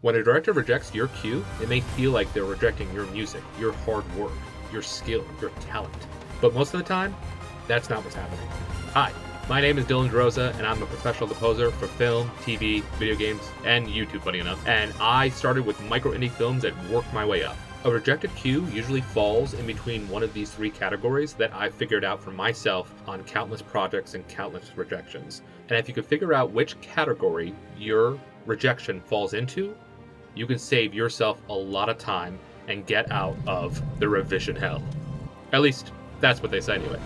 When a director rejects your cue, it may feel like they're rejecting your music, your hard work, your skill, your talent. But most of the time, that's not what's happening. Hi, my name is Dylan DeRosa, and I'm a professional composer for film, TV, video games, and YouTube, funny enough. And I started with micro indie films and worked my way up. A rejected cue usually falls in between one of these three categories that I figured out for myself on countless projects and countless rejections. And if you can figure out which category your rejection falls into, you can save yourself a lot of time and get out of the revision hell. At least, that's what they say anyway.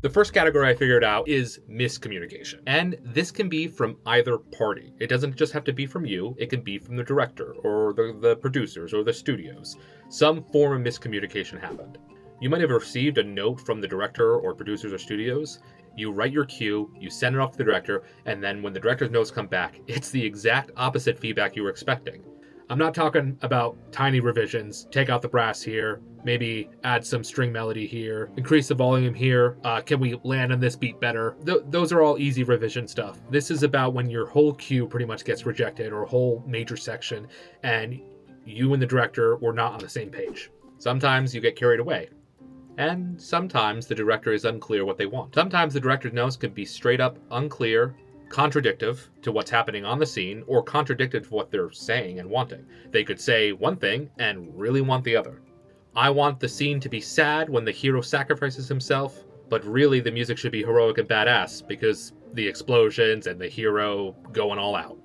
The first category I figured out is miscommunication. And this can be from either party. It doesn't just have to be from you. It can be from the director or the producers or the studios. Some form of miscommunication happened. You might have received a note from the director or producers or studios. You write your cue, you send it off to the director, and then when the director's notes come back, it's the exact opposite feedback you were expecting. I'm not talking about tiny revisions, take out the brass here, maybe add some string melody here, increase the volume here, can we land on this beat better? Those are all easy revision stuff. This is about when your whole cue pretty much gets rejected, or a whole major section, and you and the director were not on the same page. Sometimes you get carried away. And sometimes the director is unclear what they want. Sometimes the director's notes could be straight up unclear, contradictive to what's happening on the scene, or contradictive to what they're saying and wanting. They could say one thing and really want the other. I want the scene to be sad when the hero sacrifices himself, but really the music should be heroic and badass because the explosions and the hero going all out.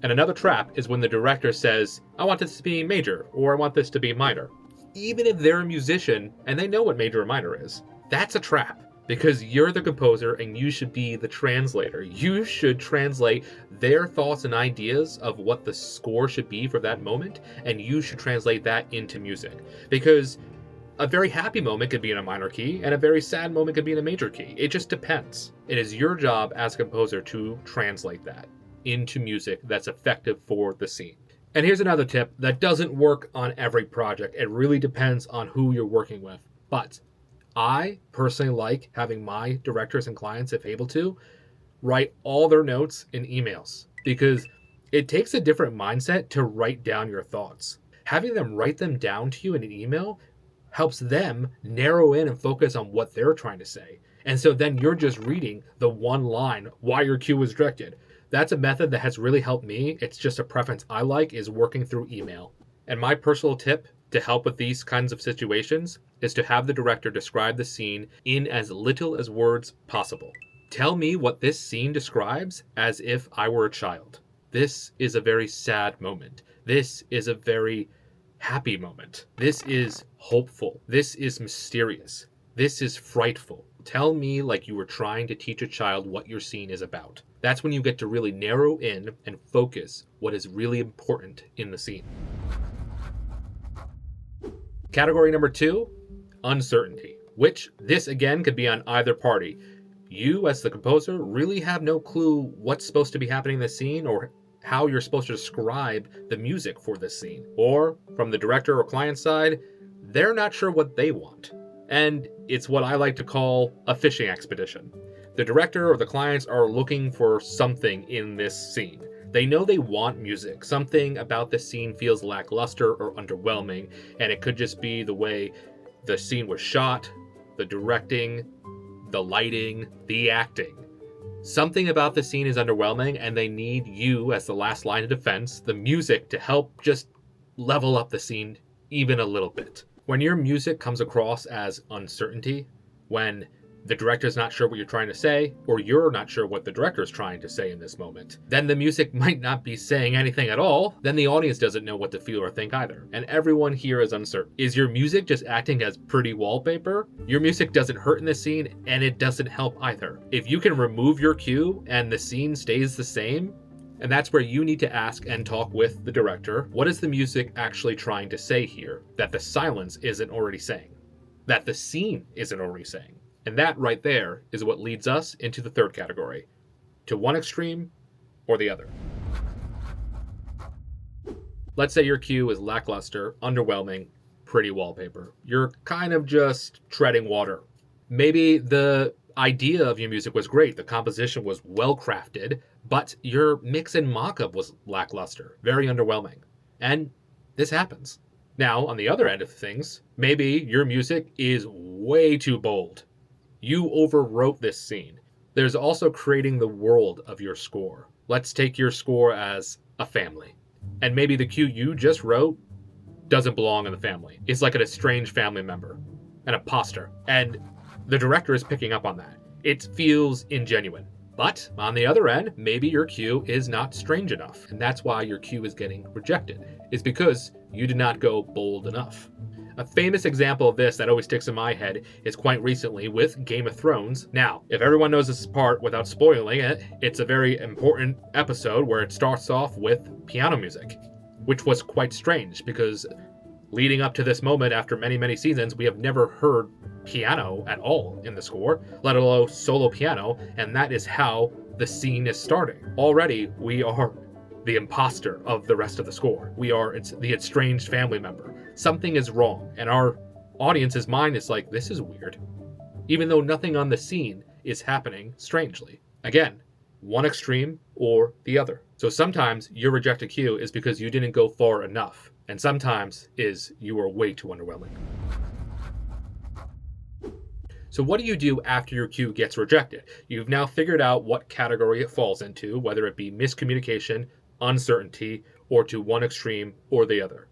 And another trap is when the director says, I want this to be major, or I want this to be minor. Even if they're a musician and they know what major or minor is, that's a trap because you're the composer and you should be the translator. You should translate their thoughts and ideas of what the score should be for that moment, and you should translate that into music. Because a very happy moment could be in a minor key and a very sad moment could be in a major key. It just depends. It is your job as a composer to translate that into music that's effective for the scene. And here's another tip that doesn't work on every project. It really depends on who you're working with. But I personally like having my directors and clients, if able to, write all their notes in emails because it takes a different mindset to write down your thoughts. Having them write them down to you in an email helps them narrow in and focus on what they're trying to say. And so then you're just reading the one line, why your cue was rejected. That's a method that has really helped me. It's just a preference I like, is working through email. And my personal tip to help with these kinds of situations is to have the director describe the scene in as little as words possible. Tell me what this scene describes as if I were a child. This is a very sad moment. This is a very happy moment. This is hopeful. This is mysterious. This is frightful. Tell me like you were trying to teach a child what your scene is about. That's when you get to really narrow in and focus what is really important in the scene. Category number 2, uncertainty, which this again could be on either party. You as the composer really have no clue what's supposed to be happening in the scene or how you're supposed to describe the music for this scene. Or from the director or client side, they're not sure what they want. And it's what I like to call a fishing expedition. The director or the clients are looking for something in this scene. They know they want music. Something about the scene feels lackluster or underwhelming, and it could just be the way the scene was shot, the directing, the lighting, the acting. Something about the scene is underwhelming, and they need you as the last line of defense, the music, to help just level up the scene even a little bit. When your music comes across as uncertainty, when the director's not sure what you're trying to say, or you're not sure what the director's trying to say in this moment, then the music might not be saying anything at all. Then the audience doesn't know what to feel or think either. And everyone here is uncertain. Is your music just acting as pretty wallpaper? Your music doesn't hurt in the scene, and it doesn't help either. If you can remove your cue and the scene stays the same, and that's where you need to ask and talk with the director, what is the music actually trying to say here that the silence isn't already saying? That the scene isn't already saying? And that right there is what leads us into the third category, to one extreme or the other. Let's say your cue is lackluster, underwhelming, pretty wallpaper. You're kind of just treading water. Maybe the idea of your music was great, the composition was well crafted, but your mix and mock-up was lackluster, very underwhelming. And this happens. Now, on the other end of things, maybe your music is way too bold. You overwrote this scene. There's also creating the world of your score. Let's take your score as a family. And maybe the cue you just wrote doesn't belong in the family. It's like an estranged family member, an imposter. And the director is picking up on that. It feels ingenuine. But on the other end, maybe your cue is not strange enough. And that's why your cue is getting rejected. It's because you did not go bold enough. A famous example of this that always sticks in my head is quite recently with Game of Thrones. Now, if everyone knows this part without spoiling it, it's a very important episode where it starts off with piano music, which was quite strange because leading up to this moment after many, many seasons, we have never heard piano at all in the score, let alone solo piano, and that is how the scene is starting. Already, we are the imposter of the rest of the score. It's the estranged family member. Something is wrong, and our audience's mind is like, this is weird, even though nothing on the scene is happening strangely. Again, one extreme or the other. So sometimes your rejected cue is because you didn't go far enough, and sometimes is you were way too underwhelming. So what do you do after your cue gets rejected? You've now figured out what category it falls into, whether it be miscommunication, uncertainty, or to one extreme or the other.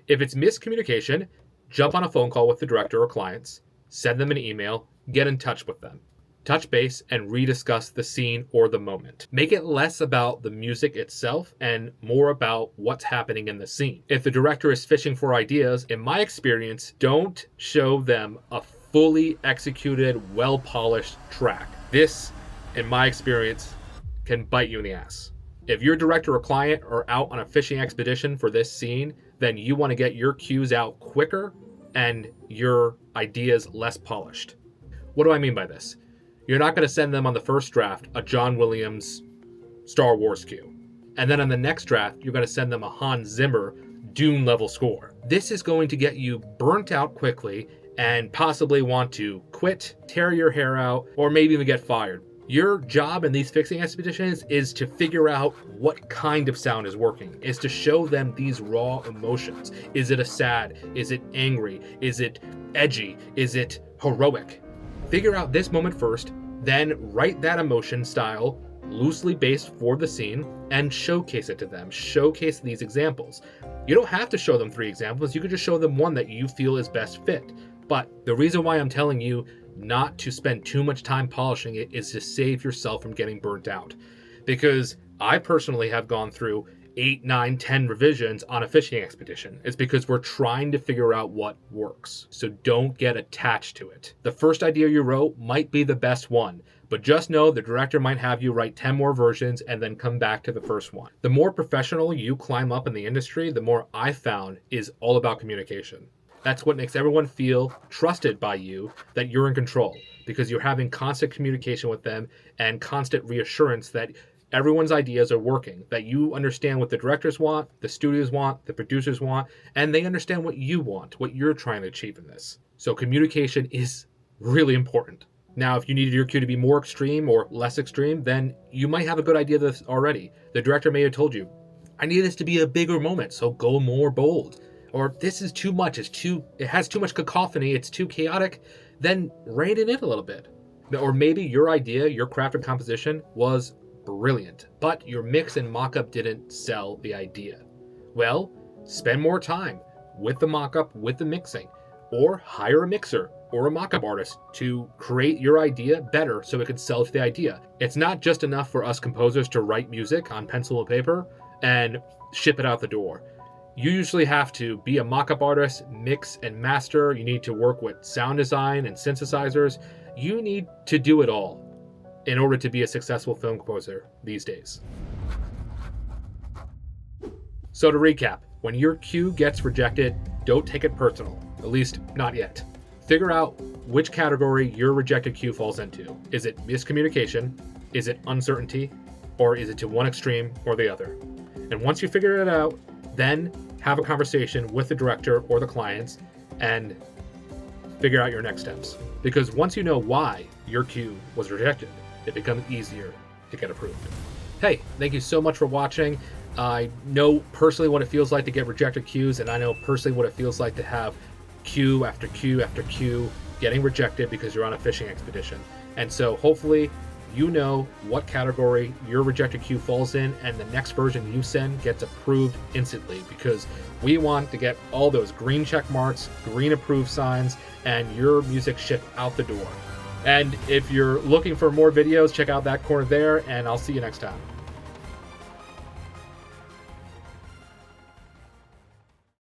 If it's miscommunication, jump on a phone call with the director or clients, send them an email, get in touch with them. Touch base and rediscuss the scene or the moment. Make it less about the music itself and more about what's happening in the scene. If the director is fishing for ideas, in my experience, don't show them a fully executed, well-polished track. This, in my experience, can bite you in the ass. If your director or client are out on a fishing expedition for this scene, then you want to get your cues out quicker and your ideas less polished. What do I mean by this? You're not going to send them on the first draft a John Williams Star Wars cue. And then on the next draft, you're going to send them a Hans Zimmer Dune level score. This is going to get you burnt out quickly and possibly want to quit, tear your hair out, or maybe even get fired. Your job in these fixing expeditions is to figure out what kind of sound is working, is to show them these raw emotions. Is it a sad? Is it angry? Is it edgy? Is it heroic? Figure out this moment first, then write that emotion style loosely based for the scene and showcase it to them. Showcase these examples. You don't have to show them 3 examples. You could just show them one that you feel is best fit. But the reason why I'm telling you not to spend too much time polishing it is to save yourself from getting burnt out. Because I personally have gone through 8, 9, 10 revisions on a fishing expedition. It's because we're trying to figure out what works. So don't get attached to it. The first idea you wrote might be the best one, but just know the director might have you write 10 more versions and then come back to the first one. The more professional you climb up in the industry, the more I found is all about communication. That's what makes everyone feel trusted by you, that you're in control, because you're having constant communication with them and constant reassurance that everyone's ideas are working, that you understand what the directors want, the studios want, the producers want, and they understand what you want, what you're trying to achieve in this. So communication is really important. Now, if you needed your cue to be more extreme or less extreme, then you might have a good idea of this already. The director may have told you, I need this to be a bigger moment, so go more bold. Or this is too much, it has too much cacophony, it's too chaotic, then rein it in a little bit. Or maybe your idea, your crafted composition was brilliant, but your mix and mock-up didn't sell the idea. Well, spend more time with the mock-up, with the mixing, or hire a mixer or a mock-up artist to create your idea better so it can sell to the idea. It's not just enough for us composers to write music on pencil and paper and ship it out the door. You usually have to be a mock-up artist, mix and master. You need to work with sound design and synthesizers. You need to do it all in order to be a successful film composer these days. So to recap, when your cue gets rejected, don't take it personal, at least not yet. Figure out which category your rejected cue falls into. Is it miscommunication? Is it uncertainty? Or is it to one extreme or the other? And once you figure it out, then have a conversation with the director or the clients and figure out your next steps. Because once you know why your queue was rejected, it becomes easier to get approved. Hey, thank you so much for watching. I know personally what it feels like to get rejected queues, and I know personally what it feels like to have queue after queue after queue getting rejected because you're on a fishing expedition. And so hopefully you know what category your rejected queue falls in, and the next version you send gets approved instantly, because we want to get all those green check marks, green approved signs, and your music shipped out the door. And if you're looking for more videos, check out that corner there, and I'll see you next time.